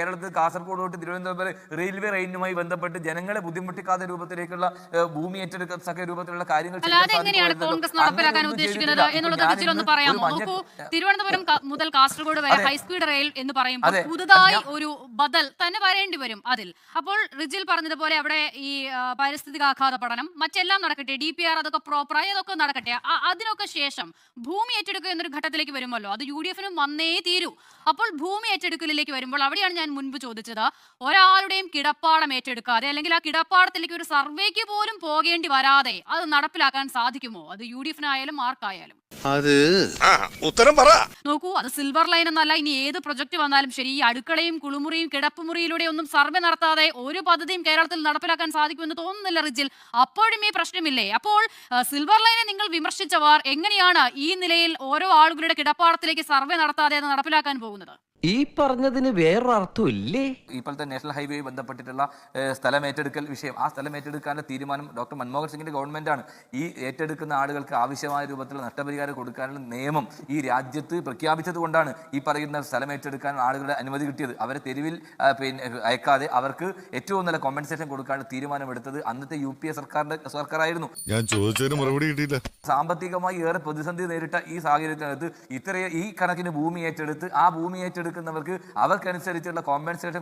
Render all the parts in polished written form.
കേരളത്തിൽ കാസർഗോഡ് തൊട്ട് തിരുവനന്തപുരം വരെ റെയിൽവേ റെയിനുമായി ബന്ധപ്പെട്ട് ജനങ്ങളെ ബുദ്ധിമുട്ടിക്കാത്ത രൂപത്തിലേക്കുള്ള ഭൂമി ഏറ്റെടുക്കത്തക്ക രൂപത്തിലുള്ള കാര്യങ്ങൾ തിരുവനന്തപുരം മുതൽ കാസർഗോഡ് വരെ ഹൈസ്പീഡ് റെയിൽ എന്ന് പറയുമ്പോൾ പുതുതായി ഒരു ബദൽ തന്നെ വരേണ്ടി വരും അതിൽ. അപ്പോൾ റിജിൽ പറഞ്ഞതുപോലെ അവിടെ ഈ പാരിസ്ഥിതികാഘാത പഠനം മറ്റെല്ലാം നടക്കട്ടെ, DPR അതൊക്കെ പ്രോപ്പറായി അതൊക്കെ നടക്കട്ടെ, അതിനൊക്കെ ശേഷം ഭൂമി ഏറ്റെടുക്കുക എന്നൊരു ഘട്ടത്തിലേക്ക് വരുമല്ലോ, അത് UDF-നും വന്നേ തീരൂ. അപ്പോൾ ഭൂമി ഏറ്റെടുക്കലിലേക്ക് വരുമ്പോൾ അവിടെയാണ് ഞാൻ മുൻപ് ചോദിച്ചത്, ഒരാളുടെയും കിടപ്പാടം ഏറ്റെടുക്കാതെ അല്ലെങ്കിൽ ആ കിടപ്പാടത്തിലേക്ക് ഒരു സർവേക്ക് പോലും പോകേണ്ടി വരാതെ അത് നടപ്പിലാക്കാൻ സാധിക്കുമോ? അത് UDF-നായാലും ആർക്കായാലും. അത് ഉത്തരം പറ. നോക്കൂ, അത് സിൽവർ ലൈൻ എന്നല്ല, ഇനി ഏത് പ്രൊജക്ട് വന്നാലും ശരി, ഈ അടുക്കളയും കുളിമുറിയും കിടപ്പുമുറിയിലൂടെ ഒന്നും സർവേ നടത്താതെ ഒരു പദ്ധതിയും കേരളത്തിൽ നടപ്പിലാക്കാൻ സാധിക്കുമെന്ന് തോന്നുന്നില്ല റിജിൽ. അപ്പോഴും ഈ പ്രശ്നമില്ലേ? അപ്പോൾ സിൽവർ ലൈനെ നിങ്ങൾ വിമർശിച്ചവർ എങ്ങനെയാണ് ഈ നിലയിൽ ഓരോ ആളുകളുടെ കിടപ്പാടത്തിലേക്ക് സർവേ നടത്താതെ അത് നടപ്പിലാക്കാൻ പോകുന്നത്? ഈ പറഞ്ഞതിന് വേറൊരു അർത്ഥമില്ലേ? ഇപ്പോഴത്തെ നാഷണൽ ഹൈവേയുമായി ബന്ധപ്പെട്ടിട്ടുള്ള സ്ഥലം ഏറ്റെടുക്കൽ വിഷയം, ആ സ്ഥലം ഏറ്റെടുക്കാനുള്ള തീരുമാനം ഡോക്ടർ മൻമോഹൻ സിംഗിന്റെ ഗവൺമെന്റാണ്. ഈ ഏറ്റെടുക്കുന്ന ആളുകൾക്ക് ആവശ്യമായ രൂപത്തിലുള്ള നഷ്ടപരിഹാരം കൊടുക്കാനുള്ള നിയമം ഈ രാജ്യത്ത് പ്രഖ്യാപിച്ചത് കൊണ്ടാണ് ഈ പറയുന്ന സ്ഥലം ഏറ്റെടുക്കാൻ ആളുകളുടെ അനുമതി കിട്ടിയത്. അവരെ തെരുവിൽ അയക്കാതെ അവർക്ക് ഏറ്റവും നല്ല കോമ്പൻസേഷൻ കൊടുക്കാനുള്ള തീരുമാനമെടുത്തത് അന്നത്തെ UPA സർക്കാരായിരുന്നു. ഞാൻ ചോദിച്ചതിന് മറുപടി കിട്ടിയില്ല. സാമ്പത്തികമായി ഏറെ പ്രതിസന്ധി നേരിട്ട ഈ സാഹചര്യത്തിനകത്ത് ഈ കണക്കിന് ഭൂമി ഏറ്റെടുത്ത് ആ ഭൂമി ഏറ്റെടുക്കുന്നവർക്ക് അവർക്കനുസരിച്ചുള്ള കോമ്പൻസേഷൻ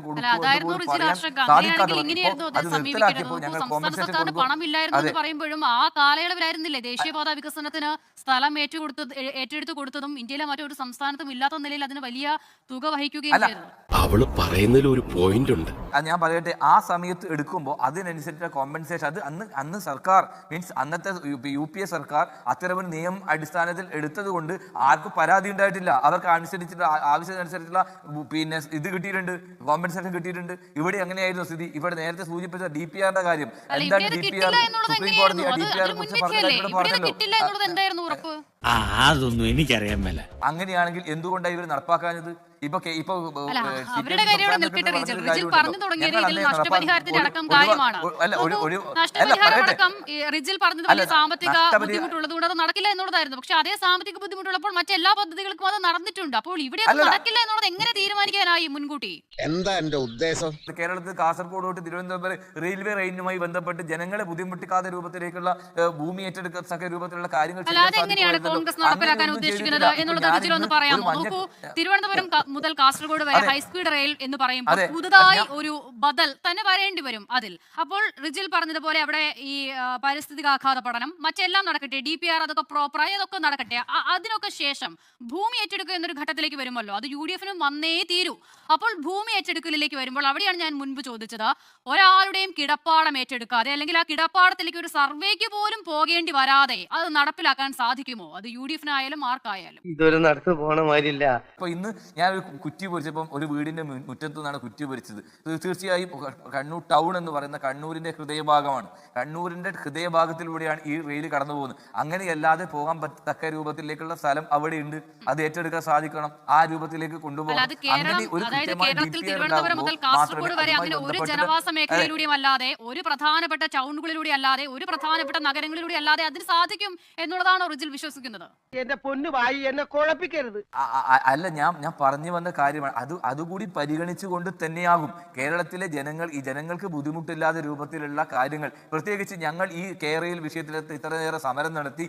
പറയുമ്പോഴും ആ കാലയളവിലായിരുന്നില്ലേ ദേശീയപാത വികസനത്തിന് സ്ഥലം ഏറ്റെടുത്ത് കൊടുത്തതും ഇന്ത്യയിലെ മറ്റൊരു സംസ്ഥാനത്തും ഇല്ലാത്ത നിലയിൽ അതിന് വലിയ തുക വഹിക്കുകയും ചെയ്തു. അവള് പറയുന്നതിൽ ഒരു പോയിന്റ് ഉണ്ട്. ഞാൻ പറയട്ടെ, ആ സമയത്ത് എടുക്കുമ്പോൾ അതിനനുസരിച്ചുള്ള കോമ്പൻസേഷൻ അത് അന്ന് സർക്കാർ മീൻസ് അന്നത്തെ UPA സർക്കാർ അത്തരമൊരു നിയമം അടിസ്ഥാനത്തിൽ എടുത്തത് കൊണ്ട് ആർക്കും പരാതി ഉണ്ടായിട്ടില്ല. അവർക്ക് അനുസരിച്ചിട്ടുള്ള ആവശ്യമനുസരിച്ചുള്ള ഇത് കിട്ടിയിട്ടുണ്ട്, കോമ്പൻസേഷൻ കിട്ടിയിട്ടുണ്ട്. ഇവിടെ എങ്ങനെയായിരുന്നു സ്ഥിതി? ഇവിടെ നേരത്തെ സൂചിപ്പിച്ച DPR-ന്റെ കാര്യം എന്താണ്? DPR സുപ്രീം കോടതി DPR അതൊന്നും എനിക്കറിയാൻ മേല. അങ്ങനെയാണെങ്കിൽ എന്തുകൊണ്ടാണ് ഇവർ നടപ്പാക്കാഞ്ഞത്? അവരുടെ കാര്യം നിൽക്കട്ടെ റിജിൽ. റിജിൽ പറഞ്ഞു തുടങ്ങിയത് ഇതിൽ നഷ്ടപരിഹാരത്തിന്റെ അടക്കം കാര്യമാണ്. നഷ്ടപരിഹാരമടക്കം റിജിൽ പറഞ്ഞത് വലിയ സാമ്പത്തിക ബുദ്ധിമുട്ടുള്ളത് കൊണ്ട് അത് നടക്കില്ല എന്നുള്ളതായിരുന്നു. പക്ഷെ അതേ സാമ്പത്തിക ബുദ്ധിമുട്ടുള്ളപ്പോൾ മറ്റെല്ലാ പദ്ധതികൾക്കും അത് നടന്നിട്ടുണ്ട്. അപ്പോൾ ഇവിടെ അത് നടക്കില്ല എന്നുള്ളത് എങ്ങനെ തീരുമാനിക്കാനായി മുൻകൂട്ടി? എന്താ എന്റെ ഉദ്ദേശം? കേരളത്തിൽ കാസർഗോഡ് തൊട്ട് തിരുവനന്തപുരം വരെ റെയിൽവേ റെയിനുമായി ബന്ധപ്പെട്ട് ജനങ്ങളെ ബുദ്ധിമുട്ടിക്കാത്ത രൂപത്തിലേക്കുള്ള ഭൂമി ഏറ്റെടുക്കത്തക്ക രൂപത്തിലുള്ള കാര്യങ്ങൾ എങ്ങനെയാണ് കോൺഗ്രസ് നടപ്പിലാക്കാൻ ഉദ്ദേശിക്കുന്നത് എന്നുള്ളത് റിജിൽ ഒന്ന് പറയാമോ? നോക്കൂ, തിരുവനന്തപുരം മുതൽ കാസർഗോഡ് വരെ ഹൈസ്പീഡ് റെയിൽ എന്ന് പറയുമ്പോൾ പുതുതായി ഒരു ബദൽ തന്നെ വരേണ്ടി വരും അതിൽ. അപ്പോൾ റിജിൽ പറഞ്ഞതുപോലെ അവിടെ ഈ പാരിസ്ഥിതികാഘാത പഠനം മറ്റെല്ലാം നടക്കട്ടെ, DPR അതൊക്കെ പ്രോപ്പറായി അതൊക്കെ നടക്കട്ടെ, അതിനൊക്കെ ശേഷം ഭൂമി ഏറ്റെടുക്കുക എന്നൊരു ഘട്ടത്തിലേക്ക് വരുമല്ലോ, അത് UDF-നും വന്നേ തീരൂ. അപ്പോൾ ഭൂമി ഏറ്റെടുക്കലിലേക്ക് വരുമ്പോൾ അവിടെയാണ് ഞാൻ മുൻപ് ചോദിച്ചത്, ഒരാളുടെയും കിടപ്പാടം ഏറ്റെടുക്കാതെ അല്ലെങ്കിൽ ആ കിടപ്പാടത്തിലേക്ക് ഒരു സർവേക്ക് പോലും പോകേണ്ടി വരാതെ അത് നടപ്പിലാക്കാൻ സാധിക്കുമോ? അത് UDF-നായാലും ആർക്കായാലും. ഇതൊരു നടത്തു പോണ മാതിരില്ല. അപ്പൊ ഇന്ന് ഞാൻ ഒരു കുറ്റി പൊരിച്ചപ്പം ഒരു വീടിന്റെ മുറ്റത്തു നിന്നാണ് കുറ്റി പൊരിച്ചത്. തീർച്ചയായും കണ്ണൂർ ടൗൺ എന്ന് പറയുന്ന കണ്ണൂരിന്റെ ഹൃദയഭാഗമാണ്. കണ്ണൂരിന്റെ ഹൃദയഭാഗത്തിലൂടെയാണ് ഈ റെയിൽ കടന്നു പോകുന്നത്. അങ്ങനെയല്ലാതെ പോകാൻ പറ്റത്തക്ക രൂപത്തിലേക്കുള്ള സ്ഥലം അവിടെ ഉണ്ട്. അത് ഏറ്റെടുക്കാൻ സാധിക്കണം, ആ രൂപത്തിലേക്ക് കൊണ്ടുപോകണം. തിരുവനന്തപുരം മുതൽ കാസർഗോഡ് വരെ അങ്ങനെ ഒരു ജനവാസ മേഖലയിലൂടെയും അല്ലാതെ, ഒരു പ്രധാനപ്പെട്ട ടൗണുകളിലൂടെ അല്ലാതെ, ഒരു പ്രധാനപ്പെട്ട നഗരങ്ങളിലൂടെ അല്ലാതെ അതിന് സാധിക്കും എന്നുള്ളതാണോ റിജിൽ വിശ്വസിക്കുന്നത്? എന്റെ പൊന്നു വായി എന്നെ കുഴപ്പിക്കരുത്. അല്ല, ഞാൻ പറഞ്ഞു വന്ന കാര്യമാണ്. അതുകൂടി പരിഗണിച്ചുകൊണ്ട് തന്നെയാകും കേരളത്തിലെ ജനങ്ങൾക്ക് ബുദ്ധിമുട്ടില്ലാത്ത രൂപത്തിലുള്ള കാര്യങ്ങൾ. പ്രത്യേകിച്ച് ഞങ്ങൾ ഈ കേരള വിഷയത്തിൽ ഇത്രയേറെ സമരം നടത്തി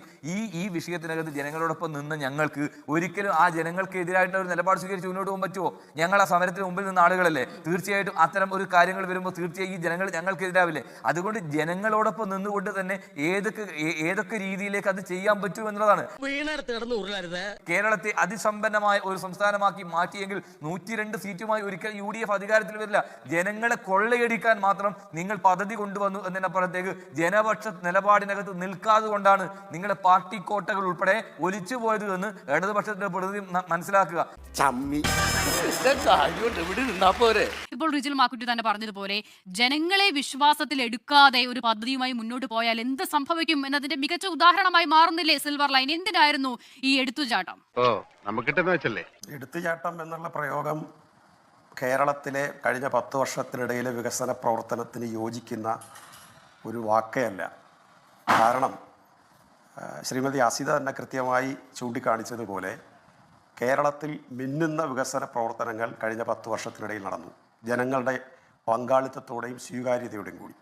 ഈ വിഷയത്തിനകത്ത് ജനങ്ങളോടൊപ്പം നിന്ന് ഞങ്ങൾക്ക് ഒരിക്കലും ആ ജനങ്ങൾക്കെതിരായിട്ടുള്ള ഒരു നിലപാട് സ്വീകരിച്ച് മുന്നോട്ട് പോകാൻ പറ്റുമോ? ഞങ്ങൾ ആ സമരത്തിന് മുമ്പിൽ നിന്ന ആളുകളല്ലേ. തീർച്ചയായിട്ടും അത്തരം ഒരു കാര്യങ്ങൾ വരുമ്പോൾ തീർച്ചയായും ഈ ജനങ്ങൾ ഞങ്ങൾക്കെതിരാവില്ലേ. അതുകൊണ്ട് ജനങ്ങളോടൊപ്പം നിന്നുകൊണ്ട് തന്നെ ഏതൊക്കെ രീതിയിലേക്ക് അത് ചെയ്യാൻ പറ്റും എന്നുള്ളതാണ്. കേരളത്തെ അതിസമ്പന്നമായ ഒരു സംസ്ഥാനമാക്കി മാറ്റിയെങ്കിൽ 102 സീറ്റുമായി ഒരിക്കൽ UDF അധികാരത്തിൽ വരില്ല. ജനങ്ങളെ കൊള്ളയടിക്കാൻ മാത്രം നിങ്ങൾ പദ്ധതി കൊണ്ടുവന്നു എന്നതിനപ്പുറത്തേക്ക് ജനപക്ഷ നിലപാടിനകത്ത് നിൽക്കാതെ കൊണ്ടാണ് നിങ്ങളുടെ പാർട്ടി കോട്ടകൾ ഉൾപ്പെടെ ഒലിച്ചു പോയത് എന്ന് ഇടതുപക്ഷത്തിന്റെ പ്രതിനിധി മനസ്സിലാക്കുക. ഇപ്പോൾ റിജിൽ മാക്കുറ്റി തന്നെ പറഞ്ഞതുപോലെ ജനങ്ങളെ വിശ്വാസത്തിൽ എടുക്കാതെ ഒരു പദ്ധതിയുമായി മുന്നോട്ട് പോയാൽ എന്ത് സംഭവിക്കും എന്നതിന്റെ മികച്ച ഉദാഹരണമായി മാറുന്നില്ലേ സിൽവർ ലൈൻ? എന്തിനായിരുന്നു ഈ എടുത്തുചാട്ടം? എടുത്തുചാട്ടം എന്നുള്ള പ്രയോഗം കേരളത്തിലെ കഴിഞ്ഞ 10 വർഷത്തിനിടയിലെ വികസന പ്രവർത്തനത്തിന് യോജിക്കുന്ന ഒരു വാക്കയല്ല. കാരണം ശ്രീമതി ആസിത തന്നെ കൃത്യമായി ചൂണ്ടിക്കാണിച്ചതുപോലെ കേരളത്തിൽ മിന്നുന്ന വികസന പ്രവർത്തനങ്ങൾ കഴിഞ്ഞ 10 വർഷത്തിനിടയിൽ നടന്നു. ജനങ്ങളുടെ പങ്കാളിത്തത്തോടെയും സ്വീകാര്യതയോടെയും കൂടി.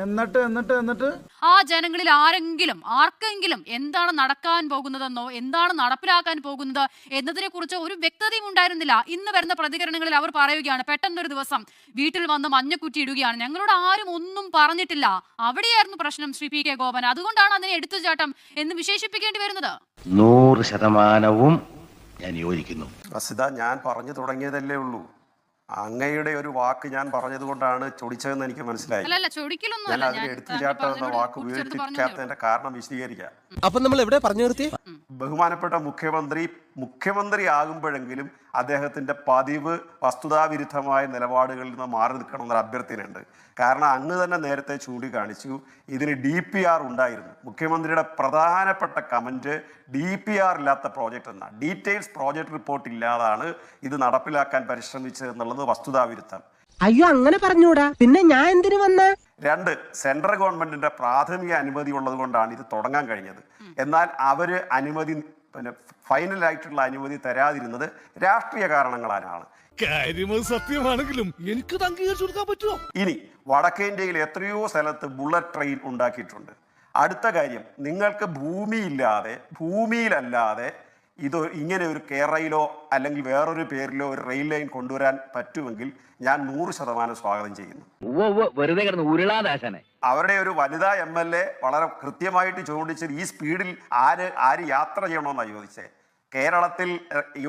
എന്നിട്ട് ആ ജനങ്ങളിൽ ആർക്കെങ്കിലും എന്താണ് നടക്കാൻ പോകുന്നതെന്നോ എന്താണ് നടപ്പിലാക്കാൻ പോകുന്നത് എന്നതിനെ കുറിച്ച് ഒരു വ്യക്തതയും ഉണ്ടായിരുന്നില്ല. ഇന്ന് വരുന്ന പ്രതികരണങ്ങളിൽ അവർ പറയുകയാണ്, പെട്ടെന്നൊരു ദിവസം വീട്ടിൽ വന്ന് മഞ്ഞക്കുറ്റി ഇടുകയാണ്, ഞങ്ങളോട് ആരും ഒന്നും പറഞ്ഞിട്ടില്ല. അവിടെയായിരുന്നു പ്രശ്നം ശ്രീ പി കെ ഗോപൻ. അതുകൊണ്ടാണ് അതിനെ എടുത്തുചാട്ടം എന്ന് വിശേഷിപ്പിക്കേണ്ടി വരുന്നത്. 100% ഞാൻ യോജിക്കുന്നു. റസിദ, ഞാൻ പറഞ്ഞു തുടങ്ങിയതല്ലേ ഉള്ളൂ. അങ്ങയുടെ ഒരു വാക്ക് ഞാൻ പറഞ്ഞതുകൊണ്ടാണ് ചൊടിച്ചതെന്ന് എനിക്ക് മനസ്സിലായി. ഞാൻ അതിന് എടുത്തുചാട്ടം എന്ന വാക്ക് ഉപയോഗിക്കാത്തതിന്റെ കാരണം വിശദീകരിക്കാം. അപ്പൊ നമ്മൾ എവിടെ പറഞ്ഞു നിർത്തി? ബഹുമാനപ്പെട്ട മുഖ്യമന്ത്രി ആകുമ്പോഴെങ്കിലും അദ്ദേഹത്തിന്റെ പതിവ് വസ്തുതാവിരുദ്ധമായ നിലപാടുകളിൽ നിന്ന് മാറി നിൽക്കണമെന്നൊരു അഭ്യർത്ഥനയുണ്ട്. കാരണം അങ്ങ് തന്നെ നേരത്തെ ചൂണ്ടിക്കാണിച്ചു, ഇതിന് DPR ഉണ്ടായിരുന്നു. മുഖ്യമന്ത്രിയുടെ പ്രധാനപ്പെട്ട കമന്റ് DPR ഇല്ലാത്ത പ്രോജക്റ്റ് എന്ന, ഡീറ്റെയിൽസ് പ്രോജക്റ്റ് റിപ്പോർട്ട് ഇല്ലാതാണ് ഇത് നടപ്പിലാക്കാൻ പരിശ്രമിച്ചത് എന്നുള്ളത് വസ്തുതാവിരുദ്ധം. അയ്യോ, അങ്ങനെ പറഞ്ഞൂടാ, പിന്നെ ഞാൻ എന്തിനു വന്ന? 2, സെൻട്രൽ ഗവൺമെന്റിന്റെ പ്രാഥമിക അനുമതി ഉള്ളത് കൊണ്ടാണ് ഇത് തുടങ്ങാൻ കഴിഞ്ഞത്. എന്നാൽ അവര് അനുമതി, ഫൈനലായിട്ടുള്ള അനുമതി തരാതിരുന്നത് രാഷ്ട്രീയ കാരണങ്ങളാലാണ്. സത്യമാണെങ്കിലും എനിക്ക് അംഗീകരിച്ചു കൊടുക്കാൻ പറ്റുമോ? ഇനി വടക്കേ ഇന്ത്യയിൽ എത്രയോ സ്ഥലത്ത് ബുള്ളറ്റ് ട്രെയിൻ ഉണ്ടാക്കിയിട്ടുണ്ട്. അടുത്ത കാര്യം, നിങ്ങൾക്ക് ഭൂമിയിലല്ലാതെ ഇത് ഇങ്ങനെ ഒരു കേരളയിലോ അല്ലെങ്കിൽ വേറൊരു പേരിലോ ഒരു റെയിൽ ലൈൻ കൊണ്ടുവരാൻ പറ്റുമെങ്കിൽ ഞാൻ 100% സ്വാഗതം ചെയ്യുന്നു. വെറുതെ കിടന്ന് ഉരുളാദാശനെ. അവരുടെ ഒരു വനിതാ MLA വളരെ കൃത്യമായിട്ട് ചോദിച്ചത് ഈ സ്പീഡിൽ ആര് യാത്ര ചെയ്യണമെന്നാണ് ചോദിച്ചത്. കേരളത്തിൽ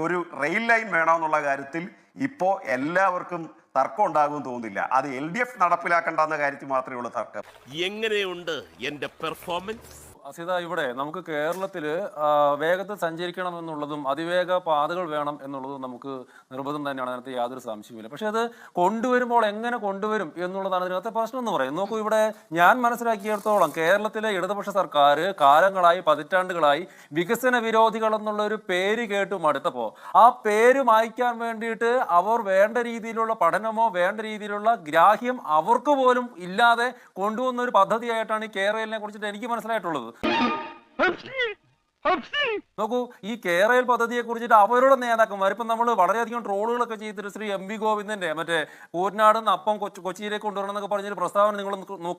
ഒരു റെയിൽ ലൈൻ വേണമെന്നുള്ള കാര്യത്തിൽ ഇപ്പോൾ എല്ലാവർക്കും തർക്കം ഉണ്ടാകുമെന്ന് തോന്നുന്നില്ല. അത് LDF നടപ്പിലാക്കേണ്ടെന്ന കാര്യത്തിൽ മാത്രമേ ഉള്ളൂ തർക്കം. എങ്ങനെയുണ്ട് എന്റെ പെർഫോമൻസ്? അസിത, ഇവിടെ നമുക്ക് കേരളത്തിൽ വേഗത്തിൽ സഞ്ചരിക്കണം എന്നുള്ളതും അതിവേഗ പാതകൾ വേണം എന്നുള്ളതും നമുക്ക് നിർബന്ധം തന്നെയാണ്, അതിനകത്ത് യാതൊരു സംശയവുമില്ല. പക്ഷെ അത് കൊണ്ടുവരുമ്പോൾ എങ്ങനെ കൊണ്ടുവരും എന്നുള്ളതാണ് ഇതിനകത്തെ പ്രശ്നം എന്ന് പറയും. നോക്കൂ, ഇവിടെ ഞാൻ മനസ്സിലാക്കിയിടത്തോളം കേരളത്തിലെ ഇടതുപക്ഷ സർക്കാർ കാലങ്ങളായി, പതിറ്റാണ്ടുകളായി വികസന വിരോധികൾ എന്നുള്ള ഒരു പേര് കേട്ടു മടുത്തപ്പോൾ ആ പേര് മായ്ക്കാൻ വേണ്ടിയിട്ട് അവർ വേണ്ട രീതിയിലുള്ള പഠനമോ വേണ്ട രീതിയിലുള്ള ഗ്രാഹ്യം അവർക്ക് പോലും ഇല്ലാതെ കൊണ്ടുവന്ന ഒരു പദ്ധതിയായിട്ടാണ് ഈ കേരളിനെ കുറിച്ചിട്ട് എനിക്ക് മനസ്സിലായിട്ടുള്ളത്. നോക്കൂ, ഈ കേരള പദ്ധതിയെ കുറിച്ചിട്ട് അവരുടെ നേതാക്കന്മാർ ഇപ്പം നമ്മൾ വളരെയധികം ട്രോളുകളൊക്കെ ചെയ്തിട്ട് ശ്രീ MV ഗോവിന്ദന്റെ മറ്റേ കൂറ്റനാട് നിന്ന് അപ്പം കൊച്ചിയിലേക്ക് കൊണ്ടുവരണം എന്നൊക്കെ പറഞ്ഞൊരു പ്രസ്താവന നിങ്ങൾ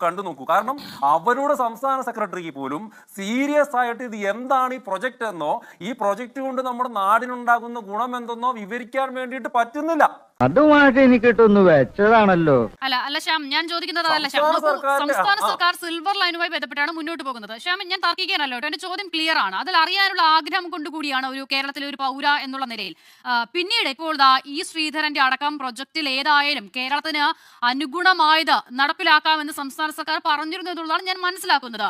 കണ്ടു നോക്കൂ. കാരണം അവരുടെ സംസ്ഥാന സെക്രട്ടറിക്ക് പോലും സീരിയസ് ആയിട്ട് ഇത് എന്താണ് ഈ പ്രൊജക്റ്റ് എന്നോ ഈ പ്രൊജക്റ്റ് കൊണ്ട് നമ്മുടെ നാടിനുണ്ടാകുന്ന ഗുണം എന്തെന്നോ വിവരിക്കാൻ വേണ്ടിയിട്ട് പറ്റുന്നില്ല. അതുമായിട്ട് എനിക്ക് കിട്ടുന്നു വെച്ചതാണല്ലോ. അല്ല ശ്യാം, ഞാൻ ചോദിക്കുന്നത് അതല്ല ശ്യാം. സംസ്ഥാന സർക്കാർ സിൽവർ ലൈനുമായി ബന്ധപ്പെട്ടാണ് മുന്നോട്ട് പോകുന്നത്. ശ്യാം, ഞാൻ തർക്കിക്കാനല്ലോ, എന്റെ ചോദ്യം ക്ലിയർ ആണ്. അതിൽ അറിയാനുള്ള ആഗ്രഹം കൊണ്ടുകൂടിയാണ് ഒരു കേരളത്തിലെ ഒരു പൗര എന്നുള്ള നിലയിൽ. പിന്നീട് ഇപ്പോൾ ഈ ശ്രീധരന്റെ അടക്കം പ്രൊജക്റ്റിൽ ഏതായാലും കേരളത്തിന് അനുഗുണമായത് നടപ്പിലാക്കാമെന്ന് സംസ്ഥാന സർക്കാർ പറഞ്ഞിരുന്നു എന്നുള്ളതാണ് ഞാൻ മനസ്സിലാക്കുന്നത്.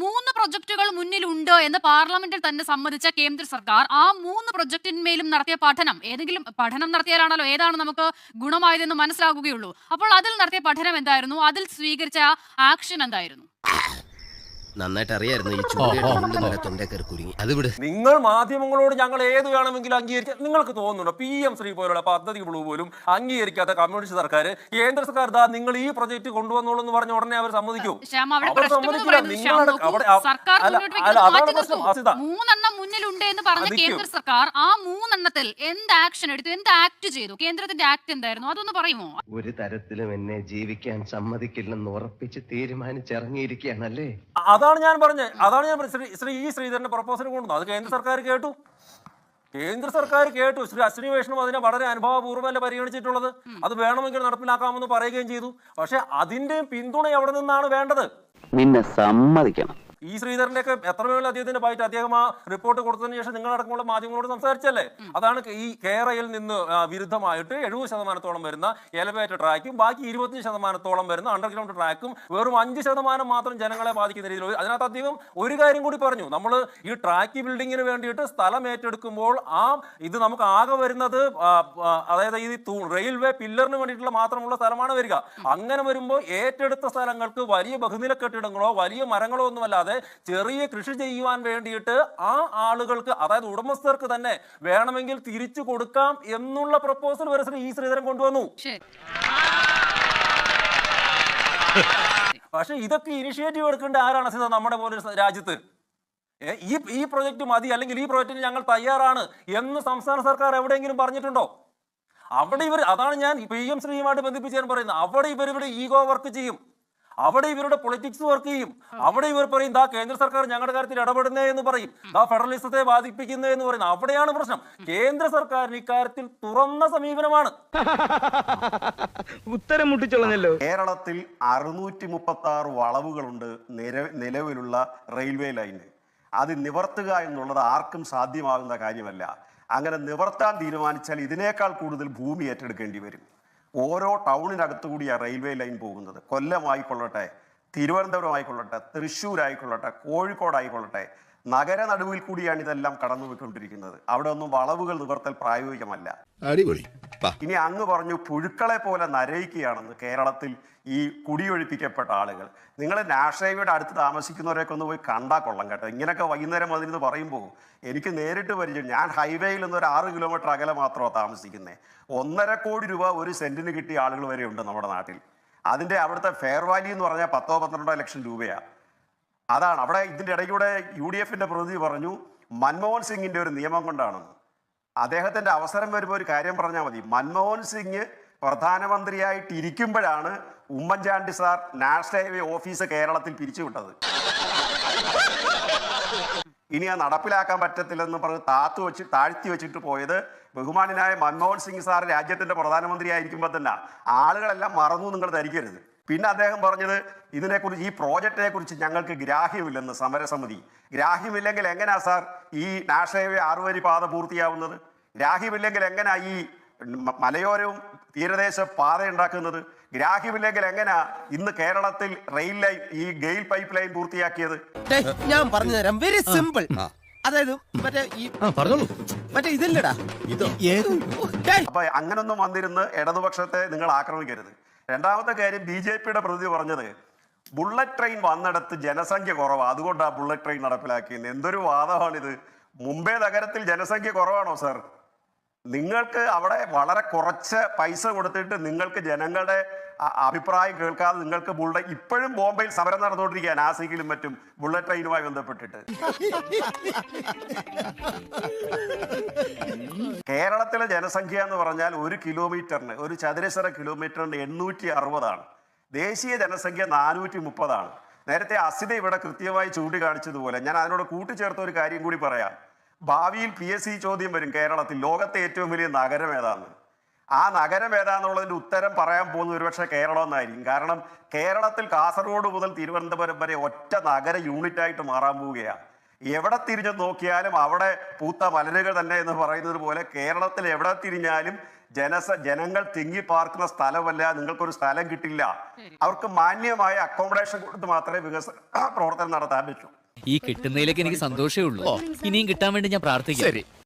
3 പ്രൊജക്ടുകൾ മുന്നിലുണ്ട് എന്ന് പാർലമെന്റിൽ തന്നെ സമ്മതിച്ച കേന്ദ്ര സർക്കാർ ആ 3 പ്രൊജക്ടിന്മേലും നടത്തിയ ഏതെങ്കിലും പഠനം നടത്തിയാലാണല്ലോ ഏതാണ് നമുക്ക് ഗുണമായതെന്ന് മനസ്സിലാക്കുകയുള്ളൂ. അപ്പോൾ അതിൽ നടത്തിയ പഠനം എന്തായിരുന്നു? അതിൽ സ്വീകരിച്ച ആക്ഷൻ എന്തായിരുന്നു? നന്നായിട്ട് അറിയായിരുന്നു ഈ ചൂട് തൊണ്ടേക്കറി കുരുങ്ങി. അത് വിട്. നിങ്ങൾ മാധ്യമങ്ങളോട് ഞങ്ങൾ ഏത് വേണമെങ്കിലും അംഗീകരിക്കാം. നിങ്ങൾക്ക് തോന്നുന്നുണ്ടോ PM ശ്രീ പോലുള്ള പദ്ധതികൾ പോലും അംഗീകരിക്കാത്ത കമ്മ്യൂണിസ്റ്റ് സർക്കാർ, കേന്ദ്ര സർക്കാർ നിങ്ങൾ ഈ പ്രൊജക്ട് കൊണ്ടുവന്നോളൂ എന്ന് പറഞ്ഞ ഉടനെ അവർ സമ്മതിക്കൂ? അവർ സമ്മതിക്കില്ല. മൂന്നെണ്ണം മുന്നിലുണ്ട് എന്ന് പറഞ്ഞ കേന്ദ്ര സർക്കാർ ആ 3 എണ്ണത്തിൽ എന്ത് ആക്ഷൻ എടുത്തു, എന്ത് ആക്ട് ചെയ്തു? കേന്ദ്രത്തിന്റെ ആക്ട് എന്തായിരുന്നു? അതൊന്ന് പറയുമോ? ഒരു തരത്തിലും എന്നെ ജീവിക്കാൻ സമ്മതിക്കില്ലെന്ന് ഉറപ്പിച്ച് തീരുമാനിച്ചിറങ്ങിയിരിക്കുകയാണല്ലേ. അതാണ് ഞാൻ പറഞ്ഞത്. ശ്രീ ശ്രീധരന്റെ പ്രപ്പോസൽ കൊണ്ടുവന്നു, അത് കേന്ദ്ര സർക്കാർ കേട്ടു. ശ്രീ അശ്വിനി വൈഷ്ണവ് അതിനെ വളരെ അനുഭവപൂർവ്വമല്ല പരിഗണിച്ചിട്ടുള്ളത്. അത് വേണമെങ്കിൽ നടപ്പിലാക്കാമെന്ന് പറയുകയും ചെയ്തു. പക്ഷെ അതിന്റെ പിന്തുണ എവിടെ നിന്നാണ് വേണ്ടത്? നിന്നെ സമ്മതിക്കണം. ഈ ശ്രീധരന്റെയൊക്കെ എത്ര വേണമെങ്കിലും അദ്ദേഹത്തിന്റെ പായിട്ട് അദ്ദേഹം ആ റിപ്പോർട്ട് കൊടുത്തതിന് ശേഷം നിങ്ങളടക്കമുള്ള മാധ്യമങ്ങളോട് സംസാരിച്ചല്ലേ? അതാണ് ഈ കേരളയിൽ നിന്ന് വിരുദ്ധമായിട്ട് 70% വരുന്ന എലവേറ്റഡ് ട്രാക്കും ബാക്കി 25% വരുന്ന അണ്ടർഗ്രൗണ്ട് ട്രാക്കും വെറും 5% മാത്രം ജനങ്ങളെ ബാധിക്കുന്ന രീതിയിൽ. അതിനകത്ത് അദ്ദേഹം ഒരു കാര്യം കൂടി പറഞ്ഞു, നമ്മൾ ഈ ട്രാക്ക് ബിൽഡിങ്ങിന് വേണ്ടിയിട്ട് സ്ഥലം ഏറ്റെടുക്കുമ്പോൾ ഇത് നമുക്ക് ആകെ വരുന്നത് അതായത് ഈ റെയിൽവേ പില്ലറിന് വേണ്ടിയിട്ടുള്ള മാത്രമുള്ള സ്ഥലമാണ് വരിക. അങ്ങനെ വരുമ്പോൾ ഏറ്റെടുത്ത സ്ഥലങ്ങൾക്ക് വലിയ ബഹുനില കെട്ടിടങ്ങളോ വലിയ മരങ്ങളോ ഒന്നുമല്ലാതെ ചെറിയ കൃഷി ചെയ്യുവാൻ വേണ്ടിയിട്ട് ആ ആളുകൾക്ക്, അതായത് ഉടമസ്ഥർക്ക് തന്നെ വേണമെങ്കിൽ തിരിച്ചു കൊടുക്കാം എന്നുള്ള പ്രപ്പോസൽ വരെ ഈ ശ്രീധരൻ കൊണ്ടുവന്നു. പക്ഷെ ഇതൊക്കെ ഇനിഷ്യേറ്റീവ് എടുക്കേണ്ട ആരാണ് സീത? നമ്മുടെ പോലെ രാജ്യത്ത് ഈ പ്രൊജക്ട് മതി അല്ലെങ്കിൽ ഈ പ്രൊജക്ടിന് ഞങ്ങൾ തയ്യാറാണ് എന്ന് സംസ്ഥാന സർക്കാർ എവിടെയെങ്കിലും പറഞ്ഞിട്ടുണ്ടോ? അവിടെ അതാണ് ഞാൻ PM ശ്രീയുമായിട്ട് ബന്ധിപ്പിച്ച് ഞാൻ പറയുന്നത്. അവിടെ ഇവരിവിടെ ഈഗോ വർക്ക് ചെയ്യും, അവിടെ ഇവരുടെ പൊളിറ്റിക്സ് വർക്ക് ചെയ്യും. അവിടെ ഇവർ പറയും ദാ കേന്ദ്ര സർക്കാർ ഞങ്ങളുടെ കാര്യത്തിൽ ഇടപെടുന്നേ എന്ന് പറയും, ദാ ഫെഡറലിസത്തെ ബാധിപ്പിക്കുന്നേ എന്ന് പറയുന്നത്. അവിടെയാണ് പ്രശ്നം. കേന്ദ്ര സർക്കാരിന് ഇക്കാര്യത്തിൽ തുറന്ന സമീപനമാണ്. ഉത്തരം മുട്ടിച്ചോളഞ്ഞല്ലോ. കേരളത്തിൽ 636 വളവുകളുണ്ട് നിലവിലുള്ള റെയിൽവേ ലൈന്. അത് നിവർത്തുക എന്നുള്ളത് ആർക്കും സാധ്യമാകുന്ന കാര്യമല്ല. അങ്ങനെ നിവർത്താൻ തീരുമാനിച്ചാൽ ഇതിനേക്കാൾ കൂടുതൽ ഭൂമി ഏറ്റെടുക്കേണ്ടി വരും. ഓരോ ടൗണിനകത്തു കൂടിയാണ് റെയിൽവേ ലൈൻ പോകുന്നത്. കൊല്ലമായിക്കൊള്ളട്ടെ, തിരുവനന്തപുരമായിക്കൊള്ളട്ടെ, തൃശ്ശൂരായിക്കൊള്ളട്ടെ, കോഴിക്കോടായിക്കൊള്ളട്ടെ, നഗര നടുവിൽ കൂടിയാണ് ഇതെല്ലാം കടന്നു പോയിക്കൊണ്ടിരിക്കുന്നത്. അവിടെ ഒന്നും വളവുകൾ നിവർത്തൽ പ്രായോഗികമല്ല. അടിപൊളി. ഇനി അങ്ങ് പറഞ്ഞു പുഴുക്കളെ പോലെ നരയിക്കുകയാണെന്ന് കേരളത്തിൽ ഈ കുടിയൊഴിപ്പിക്കപ്പെട്ട ആളുകൾ. നിങ്ങൾ നാഷണൽ ഹൈവേയുടെ അടുത്ത് താമസിക്കുന്നവരെയൊക്കെ ഒന്ന് പോയി കണ്ടാൽ കൊള്ളാം കേട്ടോ. ഇങ്ങനെയൊക്കെ വൈകുന്നേരം വന്നിരുന്ന് പറയുമ്പോൾ എനിക്ക് നേരിട്ട് പരിചയം. ഞാൻ ഹൈവേയിൽ നിന്നൊരു 6 കിലോമീറ്റർ അകലെ മാത്രമാണ് താമസിക്കുന്നത്. 1.5 കോടി രൂപ ഒരു സെന്റിന് കിട്ടിയ ആളുകൾ വരെ ഉണ്ട് നമ്മുടെ നാട്ടിൽ. അതിൻ്റെ അവിടുത്തെ ഫെയർ വാല്യൂ എന്ന് പറഞ്ഞാൽ 10-12 ലക്ഷം രൂപയാണ്. അതാണ് അവിടെ. ഇതിൻ്റെ ഇടയ്ക്കൂടെ UDFന്റെ പ്രതിനിധി പറഞ്ഞു മൻമോഹൻ സിംഗിൻ്റെ ഒരു നിയമം കൊണ്ടാണെന്ന്. അദ്ദേഹത്തിൻ്റെ അവസരം വരുമ്പോൾ ഒരു കാര്യം പറഞ്ഞാൽ മതി. മൻമോഹൻ സിംഗ് പ്രധാനമന്ത്രിയായിട്ട് ഇരിക്കുമ്പോഴാണ് Oommen Chandy sir national highway office കേരളത്തിൽ പിരിച്ചുവിട്ടത്. ഇനി അത് നടപ്പിലാക്കാൻ പറ്റത്തില്ലെന്ന് പറഞ്ഞ് താഴ്ത്തി വെച്ചിട്ട് പോയത് ബഹുമാനായ മൻമോഹൻ സിംഗ് സാർ രാജ്യത്തിന്റെ പ്രധാനമന്ത്രി ആയിരിക്കുമ്പോൾ തന്നെ ആളുകളെല്ലാം മറന്നു നിങ്ങൾ ധരിക്കരുത്. പിന്നെ അദ്ദേഹം പറഞ്ഞത് ഇതിനെക്കുറിച്ച്, ഈ പ്രോജക്റ്റിനെ കുറിച്ച് ഞങ്ങൾക്ക് ഗ്രാഹ്യമില്ലെന്ന് സമരസമിതി. ഗ്രാഹ്യമില്ലെങ്കിൽ എങ്ങനെയാ സാർ ഈ നാഷണൽ ഹൈവേ 6 വരി പാത പൂർത്തിയാവുന്നത്? ഗ്രാഹ്യമില്ലെങ്കിൽ എങ്ങനെയാ ഈ മലയോരവും തീരദേശ പാത ഉണ്ടാക്കുന്നത്? ഗ്രാഹ്യമില്ലെങ്കിൽ എങ്ങനെയാ ഇന്ന് കേരളത്തിൽ റെയിൽ ലൈൻ, ഈ ഗെയിൽ പൈപ്പ് ലൈൻ പൂർത്തിയാക്കിയത്? ഞാൻ പറഞ്ഞു തരാം, വെരി സിമ്പിൾ. അതായത് മറ്റേ ഇതല്ലടാ. അപ്പൊ അങ്ങനൊന്നും വന്നിരുന്ന് ഇടതുപക്ഷത്തെ നിങ്ങൾ ആക്രമിക്കരുത്. രണ്ടാമത്തെ കാര്യം, BJPയുടെ പ്രതിനിധി പറഞ്ഞത് ബുള്ളറ്റ് ട്രെയിൻ വന്നിടത്ത് ജനസംഖ്യ കുറവാണ്, അതുകൊണ്ടാണ് ബുള്ളറ്റ് ട്രെയിൻ നടപ്പിലാക്കിയത്. എന്തൊരു വാദമാണിത്? മുംബൈ നഗരത്തിൽ ജനസംഖ്യ കുറവാണോ സാർ? നിങ്ങൾക്ക് അവിടെ വളരെ കുറച്ച് പൈസ കൊടുത്തിട്ട് നിങ്ങൾക്ക് ജനങ്ങളുടെ അഭിപ്രായം കേൾക്കാതെ നിങ്ങൾക്ക് ഇപ്പോഴും ബോംബെയിൽ സമരം നടന്നുകൊണ്ടിരിക്കുക നാസിക്കിലും മറ്റും ബുള്ളറ്റ് ട്രെയിനുമായി ബന്ധപ്പെട്ടിട്ട്. കേരളത്തിലെ ജനസംഖ്യ എന്ന് പറഞ്ഞാൽ 1 കിലോമീറ്ററിന്, ഒരു ചതുരശ്ര കിലോമീറ്ററിന് 860 ദേശീയ ജനസംഖ്യ 430 നേരത്തെ അസിത ഇവിടെ കൃത്യമായി ചൂണ്ടിക്കാണിച്ചതുപോലെ ഞാൻ അതിനോട് കൂട്ടിച്ചേർത്ത ഒരു കാര്യം കൂടി പറയാം. ഭാവിയിൽ PSC ചോദ്യം വരും, കേരളത്തിൽ ലോകത്തെ ഏറ്റവും വലിയ നഗരം ഏതാന്ന്. ആ നഗരം ഏതാന്നുള്ളതിൻ്റെ ഉത്തരം പറയാൻ പോകുന്നത് ഒരുപക്ഷെ കേരളം എന്നായിരിക്കും. കാരണം കേരളത്തിൽ കാസർഗോഡ് മുതൽ തിരുവനന്തപുരം വരെ ഒറ്റ നഗര യൂണിറ്റായിട്ട് മാറാൻ പോവുകയാണ്. എവിടെ തിരിഞ്ഞു നോക്കിയാലും അവിടെ പൂത്ത മലരുകൾ തന്നെ എന്ന് പറയുന്നത് പോലെ കേരളത്തിൽ എവിടെ തിരിഞ്ഞാലും ജനങ്ങൾ തിങ്ങി പാർക്കുന്ന സ്ഥലമല്ല. നിങ്ങൾക്കൊരു സ്ഥലം കിട്ടില്ല. അവർക്ക് മാന്യമായ അക്കോമഡേഷൻ കൊടുത്ത് മാത്രമേ വികസന പ്രവർത്തനം നടത്താൻ പറ്റൂ. ഈ കിട്ടുന്നതിലേക്ക് എനിക്ക് സന്തോഷമേ ഉള്ളൂ. ഇനിയും കിട്ടാൻ വേണ്ടി ഞാൻ പ്രാർത്ഥിക്കാം.